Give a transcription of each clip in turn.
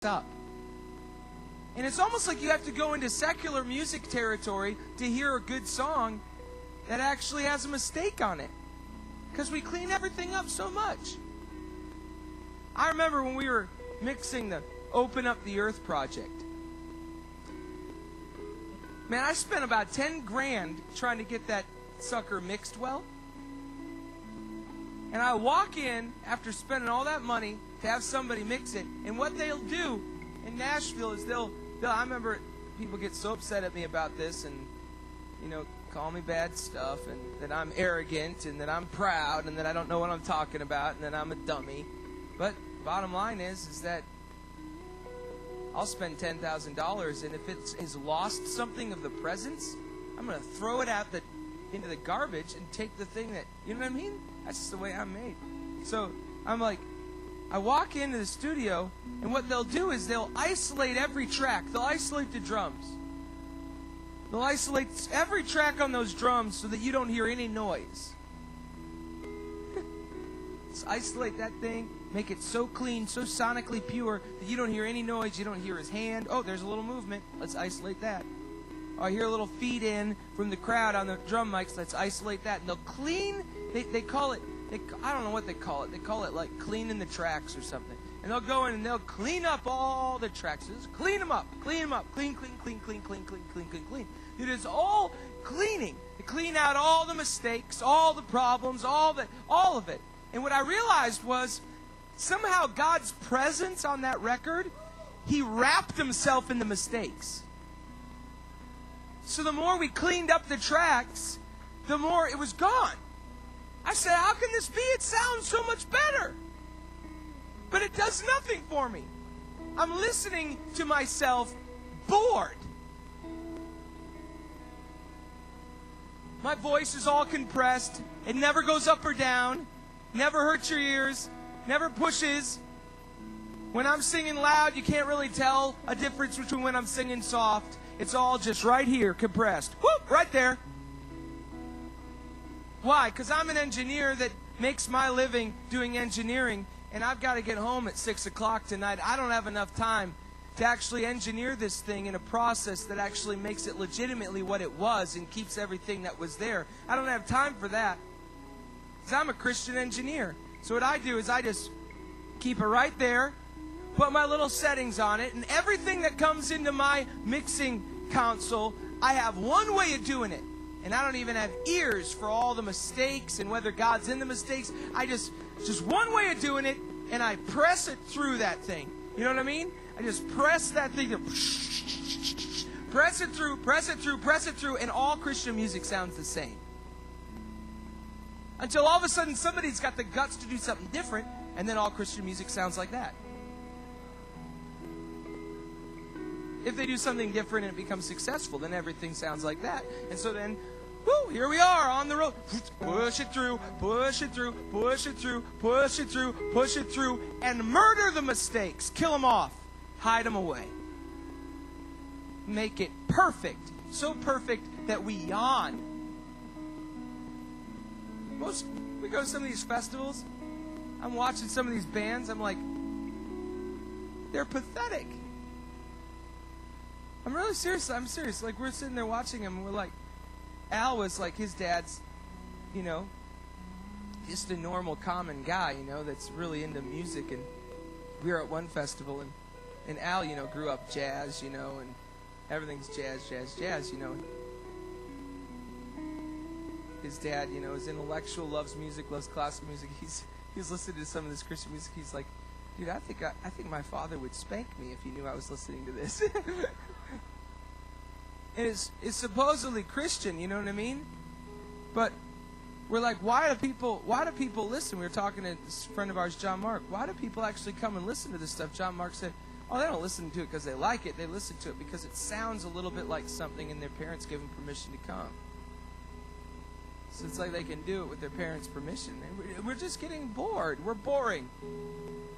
up. And it's almost like you have to go into secular music territory to hear a good song that actually has a mistake on it. Because we clean everything up so much. I remember when we were mixing the Open Up the Earth project. Man, I spent about 10 grand trying to get that sucker mixed well. And I walk in after spending all that money to have somebody mix it. And what they'll do in Nashville is I remember people get so upset at me about this and, call me bad stuff and that I'm arrogant and that I'm proud and that I don't know what I'm talking about and that I'm a dummy. But bottom line is that I'll spend $10,000 and if it has lost something of the presence, I'm going to throw it into the garbage and take the thing that, you know what I mean? That's just the way I'm made. So I'm like, I walk into the studio, and what they'll do is they'll isolate every track. They'll isolate the drums. They'll isolate every track on those drums so that you don't hear any noise. Just isolate that thing, make it so clean, so sonically pure that you don't hear any noise. You don't hear his hand. Oh, there's a little movement. Let's isolate that. Oh, I hear a little feed in from the crowd on the drum mics. Let's isolate that. And they'll clean. They call it. I don't know what they call it. They call it like cleaning the tracks or something. And they'll go in and they'll clean up all the tracks. Just clean them up. Clean them up. Clean. It is all cleaning. They clean out all the mistakes, all the problems, all of it. And what I realized was somehow God's presence on that record, He wrapped Himself in the mistakes. So the more we cleaned up the tracks, the more it was gone. I said, how can this be? It sounds so much better. But it does nothing for me. I'm listening to myself bored. My voice is all compressed. It never goes up or down. Never hurts your ears. Never pushes. When I'm singing loud, you can't really tell a difference between when I'm singing soft. It's all just right here, compressed. Whoop, right there. Why? Because I'm an engineer that makes my living doing engineering, and I've got to get home at 6 o'clock tonight. I don't have enough time to actually engineer this thing in a process that actually makes it legitimately what it was and keeps everything that was there. I don't have time for that because I'm a Christian engineer. So what I do is I just keep it right there, put my little settings on it, and everything that comes into my mixing console, I have one way of doing it. And I don't even have ears for all the mistakes and whether God's in the mistakes. It's just one way of doing it, and I press it through that thing. You know what I mean? I just press that thing, press it through, and all Christian music sounds the same. Until all of a sudden somebody's got the guts to do something different, and then all Christian music sounds like that. If they do something different and it becomes successful, then everything sounds like that. And so then, woo, here we are on the road. Push it through, and murder the mistakes. Kill them off. Hide them away. Make it perfect. So perfect that we yawn. We go to some of these festivals. I'm watching some of these bands. I'm like, they're pathetic. I'm really serious. I'm serious. Like, we're sitting there watching him, and we're like, Al was like, his dad's, just a normal, common guy, that's really into music. And we were at one festival, and Al, grew up jazz, and everything's jazz. And his dad, is intellectual, loves music, loves classical music. He's listening to some of this Christian music. He's like, dude, I think my father would spank me if he knew I was listening to this. And it's supposedly Christian, you know what I mean? But we're like, why do people listen? We were talking to a friend of ours, John Mark. Why do people actually come and listen to this stuff? John Mark said, oh, they don't listen to it because they like it. They listen to it because it sounds a little bit like something and their parents give them permission to come. So it's like they can do it with their parents' permission. And we're just getting bored. We're boring.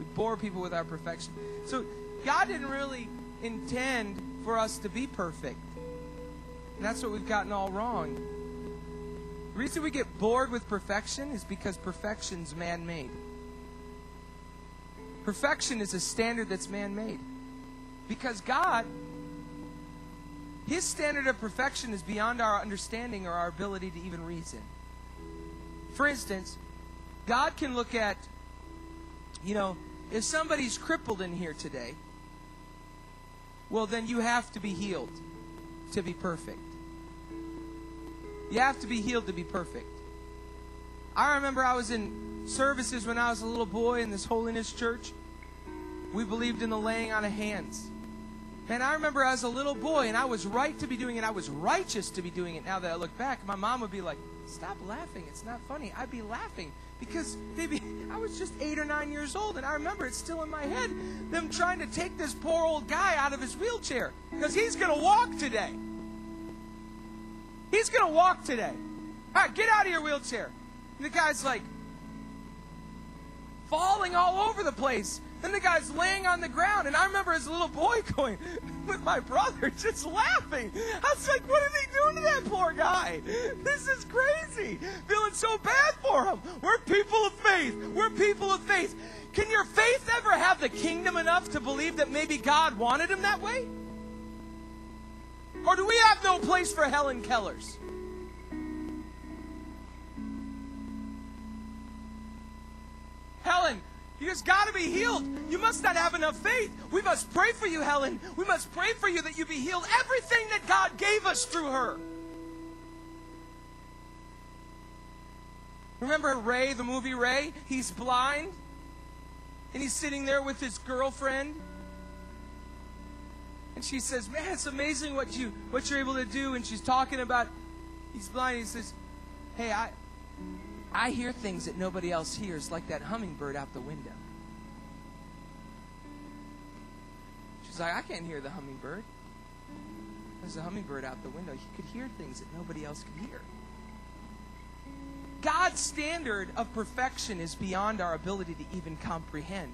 We bore people with our perfection. So God didn't really intend for us to be perfect. And that's what we've gotten all wrong. The reason we get bored with perfection is because perfection's man-made. Perfection is a standard that's man-made. Because God, His standard of perfection is beyond our understanding or our ability to even reason. For instance, God can look at, if somebody's crippled in here today, well, then you have to be healed to be perfect. You have to be healed to be perfect. I remember I was in services when I was a little boy in this holiness church. We believed in the laying on of hands. Man, I remember as a little boy, and I was right to be doing it. I was righteous to be doing it. Now that I look back, my mom would be like, "Stop laughing. It's not funny." I'd be laughing because I was just 8 or 9 years old, and I remember it's still in my head, them trying to take this poor old guy out of his wheelchair because he's going to walk today. He's going to walk today. All right, get out of your wheelchair. And the guy's like falling all over the place. Then the guy's laying on the ground. And I remember as a little boy going with my brother, just laughing. I was like, what are they doing to that poor guy? This is crazy. Feeling so bad for him. We're people of faith. We're people of faith. Can your faith ever have the kingdom enough to believe that maybe God wanted him that way? Or do we have no place for Helen Kellers? Helen, you just got to be healed. You must not have enough faith. We must pray for you, Helen. We must pray for you that you be healed. Everything that God gave us through her. Remember Ray, the movie Ray? He's blind. And he's sitting there with his girlfriend. And she says, "Man, it's amazing what you're able to do." And she's talking about, he's blind. He says, "Hey, I hear things that nobody else hears, like that hummingbird out the window." She's like, "I can't hear the hummingbird. There's a hummingbird out the window. He could hear things that nobody else could hear." God's standard of perfection is beyond our ability to even comprehend.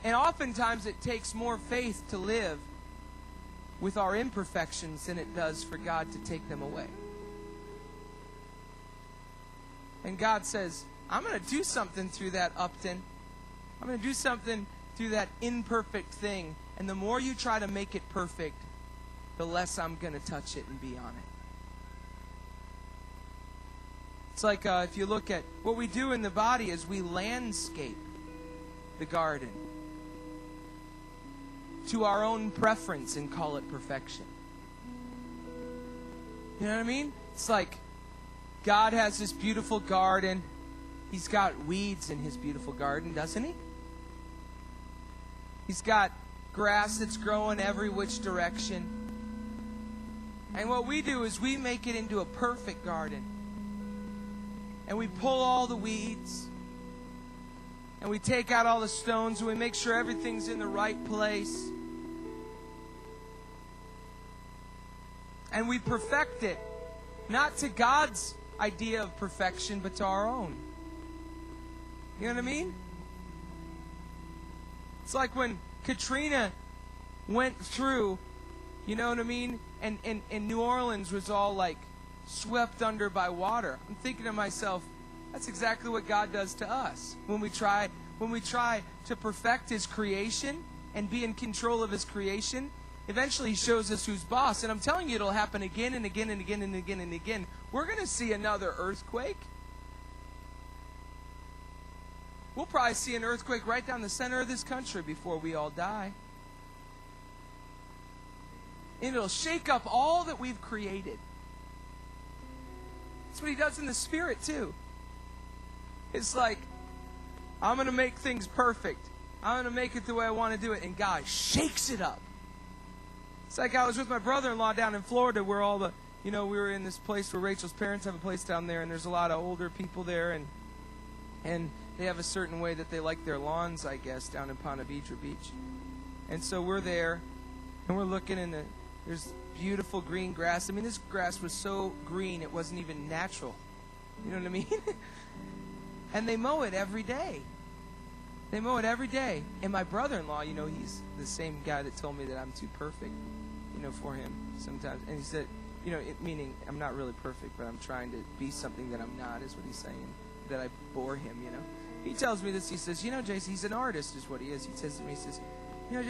And oftentimes it takes more faith to live with our imperfections than it does for God to take them away. And God says, "I'm going to do something through that, Upton. I'm going to do something through that imperfect thing. And the more you try to make it perfect, the less I'm going to touch it and be on it." It's like if you look at what we do in the body is we landscape the garden to our own preference and call it perfection. You know what I mean? It's like God has this beautiful garden. He's got weeds in his beautiful garden, doesn't he? He's got grass that's growing every which direction. And what we do is we make it into a perfect garden. And we pull all the weeds. And we take out all the stones. And we make sure everything's in the right place. And we perfect it. Not to God's idea of perfection, but to our own. You know what I mean? It's like when Katrina went through, you know what I mean? And New Orleans was all like swept under by water. I'm thinking to myself, that's exactly what God does to us. When we try to perfect His creation and be in control of His creation, eventually He shows us who's boss. And I'm telling you, it'll happen again and again and again and again and again. We're going to see another earthquake. We'll probably see an earthquake right down the center of this country before we all die. And it'll shake up all that we've created. That's what He does in the Spirit too. It's like, I'm going to make things perfect. I'm going to make it the way I want to do it. And God shakes it up. It's like I was with my brother-in-law down in Florida where all the, we were in this place where Rachel's parents have a place down there, and there's a lot of older people there, and they have a certain way that they like their lawns, I guess, down in Ponte Vedra Beach. And so we're there, and we're looking, and there's beautiful green grass. I mean, this grass was so green it wasn't even natural. You know what I mean? And they mow it every day. They mow it every day. And my brother-in-law, he's the same guy that told me that I'm too perfect, for him sometimes. And he said, meaning I'm not really perfect, but I'm trying to be something that I'm not, is what he's saying, that I bore him, He tells me this. He says, Jason, he's an artist is what he is. He says to me, he says, Jason,